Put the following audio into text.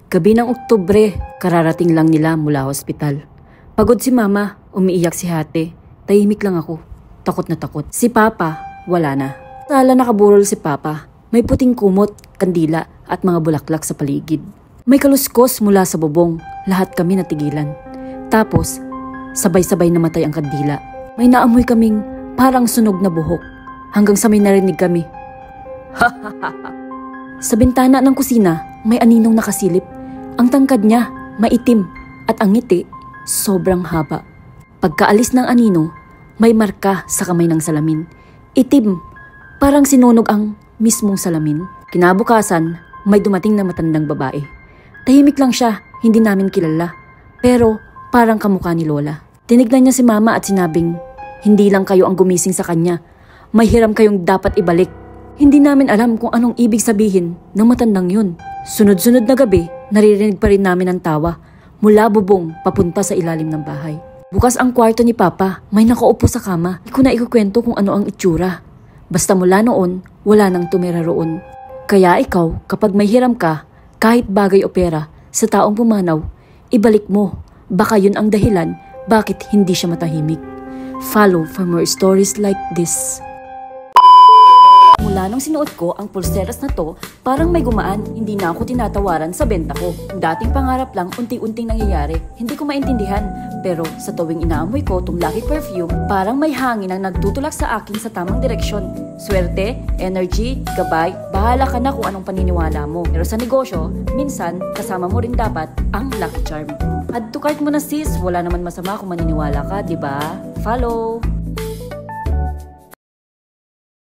Gabi ng Oktubre, kararating lang nila mula hospital. Pagod si Mama, umiiyak si Ate. Tahimik lang ako, takot na takot. Si Papa, wala na. Sala nakaburol si Papa. May puting kumot, kandila at mga bulaklak sa paligid. May kaluskos mula sa bubong, lahat kami natigilan. Tapos, sabay-sabay namatay ang kandila. May naamoy kaming parang sunog na buhok. Hanggang sa may narinig kami. Sa bintana ng kusina, may aninong nakasilip. Ang tangkad niya, maitim, at ang ngiti, sobrang haba. Pagkaalis ng anino, may marka sa kamay ng salamin. Itim, parang sinunog ang mismong salamin. Kinabukasan, may dumating na matandang babae. Tahimik lang siya, hindi namin kilala. Pero parang kamukha ni Lola. Tinignan niya si Mama at sinabing, hindi lang kayo ang gumising sa kanya. May hiram kayong dapat ibalik. Hindi namin alam kung anong ibig sabihin ng matandang yun. Sunod-sunod na gabi, naririnig pa rin namin ang tawa mula bubong papunta sa ilalim ng bahay. Bukas ang kwarto ni Papa, may nakaupo sa kama. Hindi ko na ikukwento kung ano ang itsura. Basta mula noon, wala nang tumira roon. Kaya ikaw, kapag may hiram ka, kahit bagay o pera, sa taong pumanaw, ibalik mo. Baka yun ang dahilan bakit hindi siya matahimik. Follow for more stories like this. Mula nung sinuot ko ang pulseras na to, parang may gumaan, hindi na ako tinatawaran sa benta ko. Dating pangarap lang, unti-unting nangyayari. Hindi ko maintindihan, pero sa tuwing inaamoy ko tong Lucky Perfume, parang may hangin ang nagtutulak sa akin sa tamang direksyon. Swerte, energy, gabay, bahala ka na kung anong paniniwala mo. Pero sa negosyo, minsan, kasama mo rin dapat ang Lucky Charm. Add to cart mo na sis, wala naman masama kung maniniwala ka, diba? Follow!